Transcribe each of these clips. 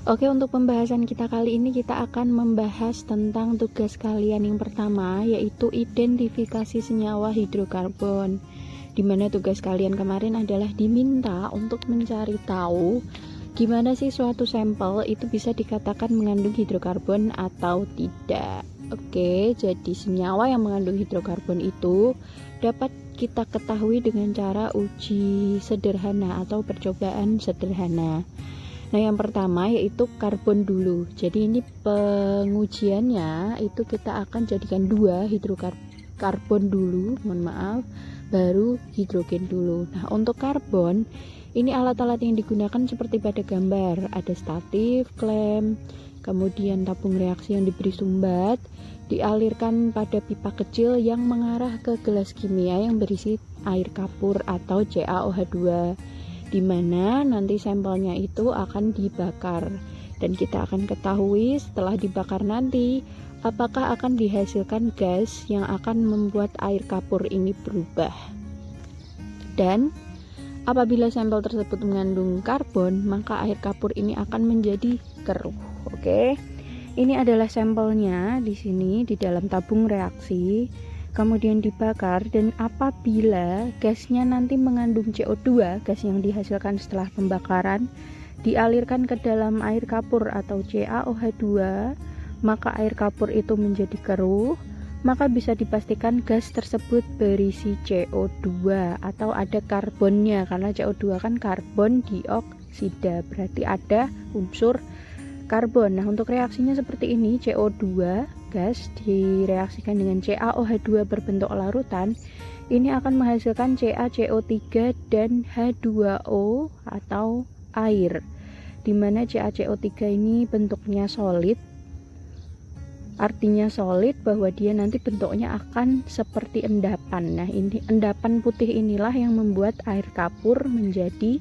Oke, untuk pembahasan kita kali ini kita akan membahas tentang tugas kalian yang pertama, yaitu identifikasi senyawa hidrokarbon. Di mana tugas kalian kemarin adalah diminta untuk mencari tahu gimana sih suatu sampel itu bisa dikatakan mengandung hidrokarbon atau tidak. Oke, jadi senyawa yang mengandung hidrokarbon itu dapat kita ketahui dengan cara uji sederhana atau percobaan sederhana. Nah, yang pertama yaitu karbon dulu. Jadi ini pengujiannya itu kita akan jadikan 2 hidrokarbon dulu, mohon maaf, baru hidrogen dulu. Nah, untuk karbon, ini alat-alat yang digunakan seperti pada gambar, ada statif, klem, kemudian tabung reaksi yang diberi sumbat, dialirkan pada pipa kecil yang mengarah ke gelas kimia yang berisi air kapur atau CaOH2, di mana nanti sampelnya itu akan dibakar, dan kita akan ketahui setelah dibakar nanti apakah akan dihasilkan gas yang akan membuat air kapur ini berubah. Dan apabila sampel tersebut mengandung karbon, maka air kapur ini akan menjadi keruh. Oke. Ini adalah sampelnya di sini di dalam tabung reaksi, kemudian dibakar, dan apabila gasnya nanti mengandung CO2, gas yang dihasilkan setelah pembakaran, dialirkan ke dalam air kapur atau CaOH2, maka air kapur itu menjadi keruh, maka bisa dipastikan gas tersebut berisi CO2 atau ada karbonnya, karena CO2 kan karbon dioksida, berarti ada unsur karbon. Nah, untuk reaksinya seperti ini, CO2 gas direaksikan dengan CaOH2 berbentuk larutan, ini akan menghasilkan CaCO3 dan H2O atau air, dimana CaCO3 ini bentuknya solid, artinya solid bahwa dia nanti bentuknya akan seperti endapan. Nah, ini endapan putih inilah yang membuat air kapur menjadi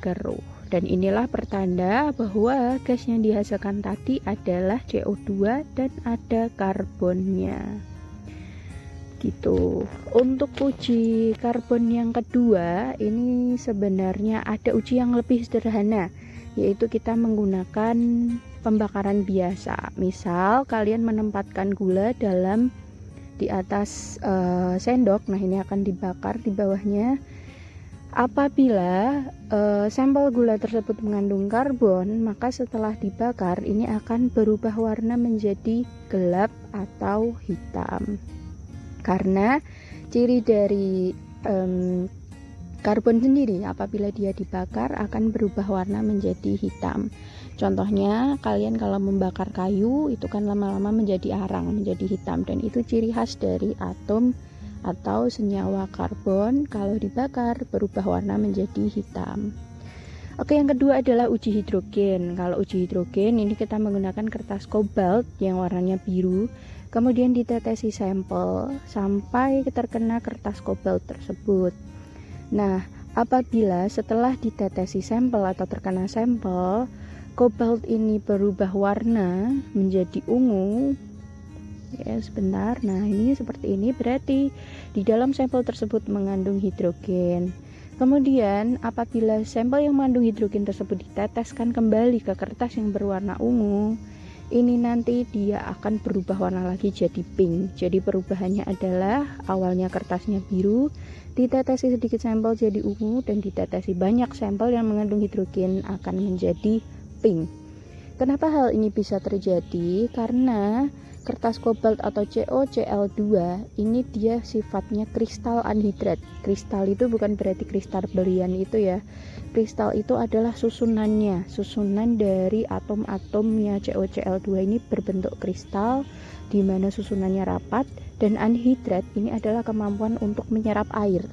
keruh. Dan inilah pertanda bahwa gas yang dihasilkan tadi adalah CO2 dan ada karbonnya. Gitu. Untuk uji karbon yang kedua, ini sebenarnya ada uji yang lebih sederhana, yaitu kita menggunakan pembakaran biasa. Misal kalian menempatkan gula di atas sendok. Nah, ini akan dibakar di bawahnya. Apabila sampel gula tersebut mengandung karbon, maka setelah dibakar ini akan berubah warna menjadi gelap atau hitam. Karena ciri dari karbon sendiri apabila dia dibakar akan berubah warna menjadi hitam. Contohnya, kalian kalau membakar kayu itu kan lama-lama menjadi arang, menjadi hitam, dan itu ciri khas dari atom atau senyawa karbon. Kalau dibakar berubah warna menjadi hitam. Oke, yang kedua adalah uji hidrogen. Kalau uji hidrogen ini kita menggunakan kertas kobalt yang warnanya biru, kemudian ditetesi sampel sampai terkena kertas kobalt tersebut. Nah, apabila setelah ditetesi sampel atau terkena sampel, kobalt ini berubah warna menjadi ungu. Ya, sebentar. Nah, ini seperti ini, berarti di dalam sampel tersebut mengandung hidrogen. Kemudian apabila sampel yang mengandung hidrogen tersebut diteteskan kembali ke kertas yang berwarna ungu, ini nanti dia akan berubah warna lagi jadi pink. Jadi perubahannya adalah awalnya kertasnya biru, ditetesi sedikit sampel jadi ungu, dan ditetesi banyak sampel yang mengandung hidrogen akan menjadi pink. Kenapa hal ini bisa terjadi? Karena kertas kobalt atau CoCl2 ini dia sifatnya kristal anhidrat. Kristal itu bukan berarti kristal berlian itu ya. Kristal itu adalah susunan dari atom-atomnya CoCl2 ini berbentuk kristal, di mana susunannya rapat, dan anhidrat ini adalah kemampuan untuk menyerap air.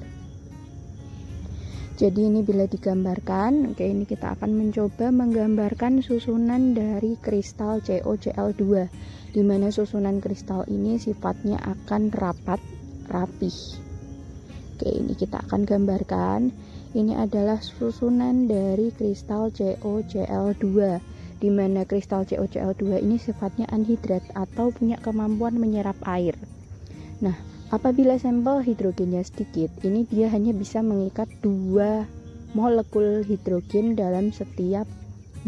Jadi ini bila digambarkan, oke, ini kita akan mencoba menggambarkan susunan dari kristal CoCl2, di mana susunan kristal ini sifatnya akan rapih. Oke, ini kita akan gambarkan. Ini adalah susunan dari kristal CoCl2, di mana kristal CoCl2 ini sifatnya anhidrat atau punya kemampuan menyerap air. Nah, apabila sampel hidrogennya sedikit, ini dia hanya bisa mengikat 2 molekul hidrogen dalam setiap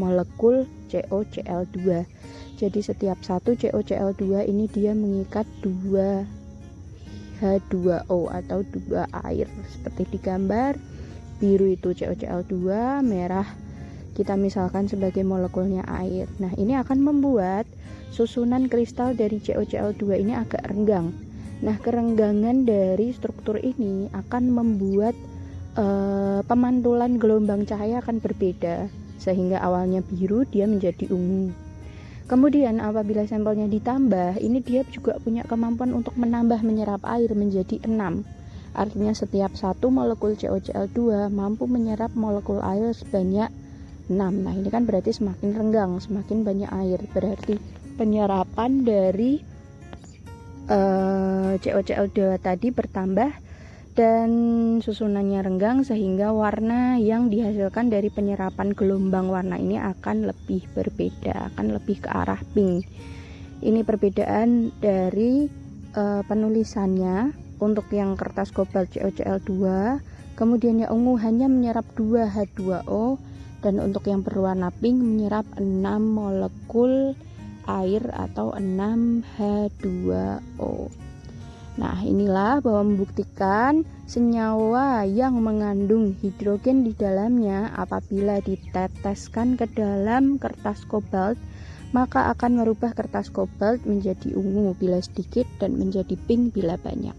molekul CoCl2. Jadi setiap satu CoCl2 ini dia mengikat 2 H2O atau 2 air, seperti di gambar. Biru itu CoCl2, merah kita misalkan sebagai molekulnya air. Nah, ini akan membuat susunan kristal dari CoCl2 ini agak renggang. Nah, kerenggangan dari struktur ini akan membuat pemantulan gelombang cahaya akan berbeda, sehingga awalnya biru dia menjadi ungu. Kemudian apabila sampelnya ditambah, ini dia juga punya kemampuan untuk menambah menyerap air menjadi 6. Artinya setiap satu molekul CoCl2 mampu menyerap molekul air sebanyak 6. Nah, ini kan berarti semakin renggang, semakin banyak air. Berarti penyerapan dari CoCl2 tadi bertambah dan susunannya renggang, sehingga warna yang dihasilkan dari penyerapan gelombang warna ini akan lebih berbeda, akan lebih ke arah pink. Ini perbedaan dari penulisannya. Untuk yang kertas kobalt CoCl2, kemudian yang ungu hanya menyerap 2 H2O, dan untuk yang berwarna pink menyerap 6 molekul air atau 6 H2O. Nah, inilah bahwa membuktikan senyawa yang mengandung hidrogen di dalamnya apabila diteteskan ke dalam kertas kobalt, maka akan merubah kertas kobalt menjadi ungu bila sedikit dan menjadi pink bila banyak.